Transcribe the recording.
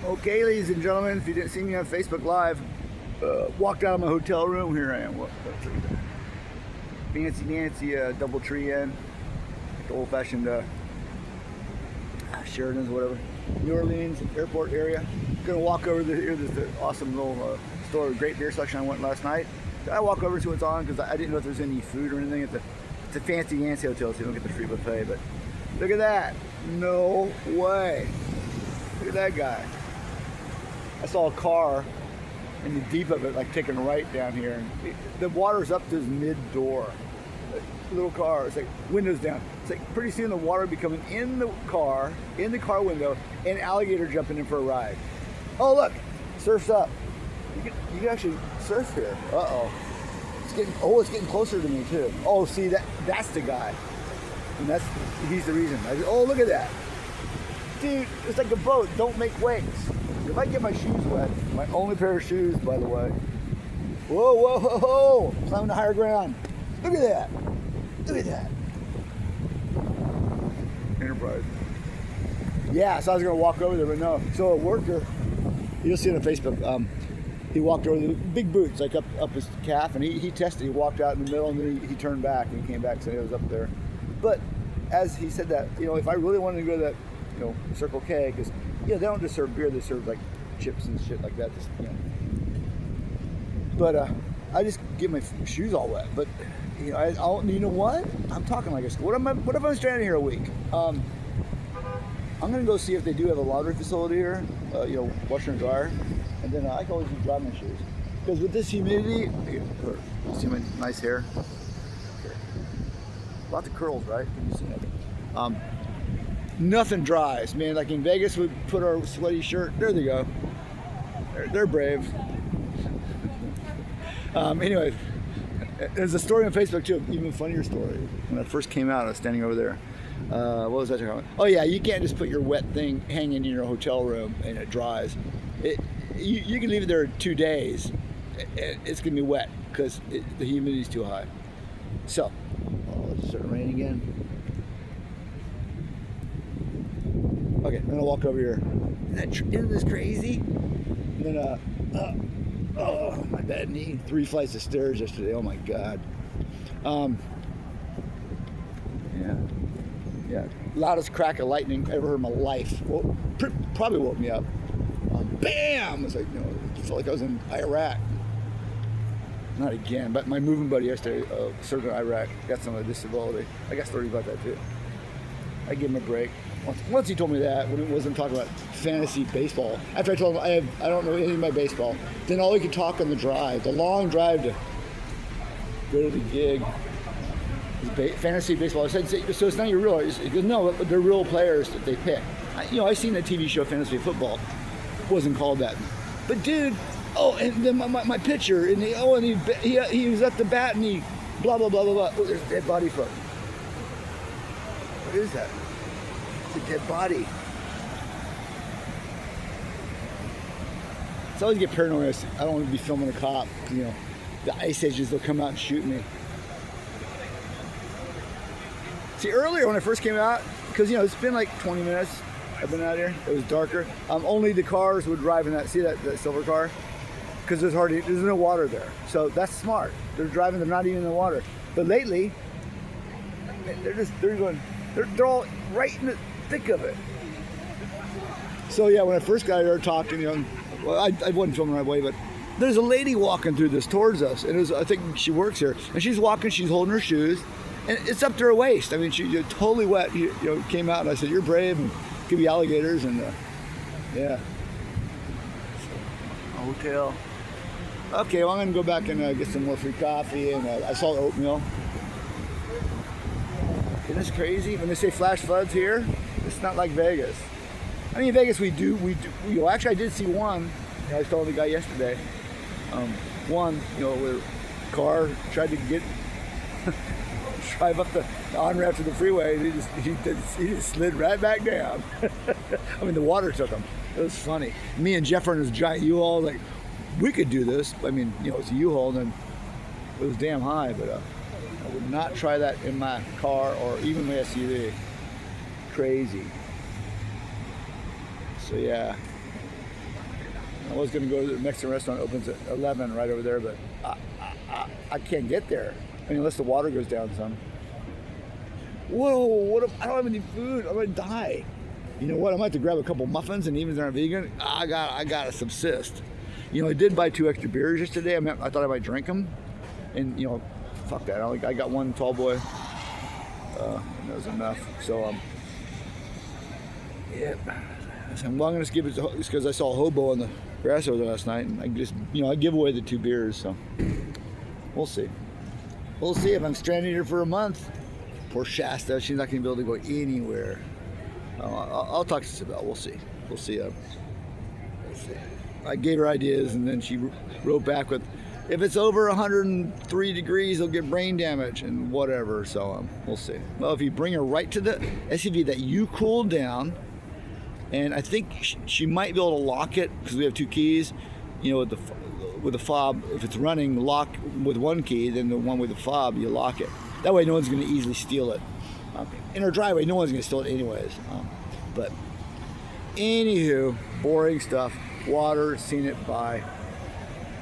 Okay, ladies and gentlemen, if you didn't see me on Facebook Live, walked out of my hotel room. Here I am. Fancy Nancy double tree in, like the old-fashioned Sheridan's, whatever. New Orleans airport area. Gonna walk over here. There's an awesome little store, great beer section. I went last night. I walk over to what's on because I didn't know if there's any food or anything. It's a Fancy Nancy hotel, so you don't get the free buffet. But look at that! No way! Look at that guy. I saw a car in the deep of it, like taking a right down here, and the water's up to his mid-door. Little car, it's like windows down. It's like pretty soon the water be coming in the car window, and alligator jumping in for a ride. Oh look, surf's up. You can actually surf here. It's getting closer to me too. Oh, see that's the guy, and he's the reason. Oh, look at that, dude! It's like a boat. Don't make waves. If I get my shoes wet, my only pair of shoes, by the way. Whoa, whoa, whoa, whoa! Climbing to higher ground. Look at that. Look at that. Enterprise. Yeah, so I was gonna walk over there, but no. So a worker, you'll see it on Facebook. He walked over the big boots, like up his calf, and he tested. He walked out in the middle, and then he turned back, and he came back, so he was up there. But as he said that, if I really wanted to go to that, Circle K, because they don't just serve beer; they serve like chips and shit like that. But I just get my shoes all wet. But you know what? I'm talking like a school. What if I'm stranded here a week? I'm gonna go see if they do have a laundry facility here. Washer and dryer, and then I can always just dry my shoes. Because with this humidity, see my nice hair. Lots of curls, right? Can you see that? Nothing dries, man. Like in Vegas, we put our sweaty shirt. There they go. They're brave. Anyway, there's a story on Facebook too, even funnier story. When I first came out, I was standing over there. What was that talking about? Oh yeah, you can't just put your wet thing hanging in your hotel room and it dries. You can leave it there 2 days. It's gonna be wet because the humidity's too high. So, it's starting to rain again. Okay, I'm gonna walk over here. Isn't this crazy? And then, my bad knee. 3 flights of stairs yesterday. Oh my God. Yeah. Loudest crack of lightning I ever heard in my life. Well, probably woke me up. Bam! It's like, it felt like I was in Iraq. Not again, but my moving buddy yesterday served in Iraq. Got some of the disability. I got stories about that too. I give him a break. Once he told me that, when he wasn't talking about fantasy baseball. After I told him I don't know anything about baseball, then all he could talk on the long drive to go to the gig. Fantasy baseball. I said, so it's not your real. He goes, no, they're real players that they pick. I seen the TV show Fantasy Football. It wasn't called that. But dude, and then my pitcher, and he was at the bat, and he blah blah blah blah blah. Oh, there's a dead body floating. What is that? It's a dead body. So I always get paranoid. I don't want to be filming a cop. The ice ages, they'll come out and shoot me. See, earlier when I first came out, because it's been like 20 minutes I've been out here. It was darker. Only the cars would drive in that. See that silver car? Because there's no water there. So that's smart. They're driving. They're not even in the water. But lately, they're all right in the thick of it. So yeah, when I first got here talking, I wasn't filming right away, but there's a lady walking through this towards us, and I think she works here, and she's walking. She's holding her shoes. And it's up to her waist. I mean, she's totally wet. Came out and I said, "You're brave." And could be alligators and yeah. Hotel. Okay, well I'm gonna go back and get some more free coffee. And I saw oatmeal. Isn't this crazy? When they say flash floods here, it's not like Vegas. I mean, in Vegas we do. Actually, I did see one. I was telling the guy yesterday. One, where a car tried to drive up the on-ramp to the freeway, and he just slid right back down. I mean, the water took him. It was funny. Me and Jeff are in his giant U-Haul, like, we could do this. I mean, it's a U-Haul, and it was damn high, but I would not try that in my car or even my SUV. Crazy. So, yeah. I was going to go to the Mexican restaurant, opens at 11 right over there, but I can't get there. I mean, unless the water goes down some. Whoa, what if I don't have any food? I'm going to die. You know what? I might have to grab a couple muffins, and even if they're not vegan, I got to subsist. You know, I did buy 2 extra beers yesterday. I thought I might drink them. And, you know, fuck that. I got one tall boy. And that was enough. So, yeah. Well, I'm going to skip it because I saw a hobo on the grass over there last night, and I just, you know, I give away the 2 beers, so we'll see. We'll see if I'm stranded here for a month. Poor Shasta, she's not going to be able to go anywhere. I'll talk to Isabel. We'll see. We'll see. We'll see. I gave her ideas, and then she wrote back with, if it's over 103 degrees, they'll get brain damage and whatever. So we'll see. Well, if you bring her right to the SUV that you cooled down, and I think she might be able to lock it because we have 2 keys. You know, with the fob, if it's running, lock with 1 key, then the one with the fob, you lock it. That way, no one's going to easily steal it. In her driveway, no one's going to steal it anyways. But anywho, boring stuff. Water, seen it, bye.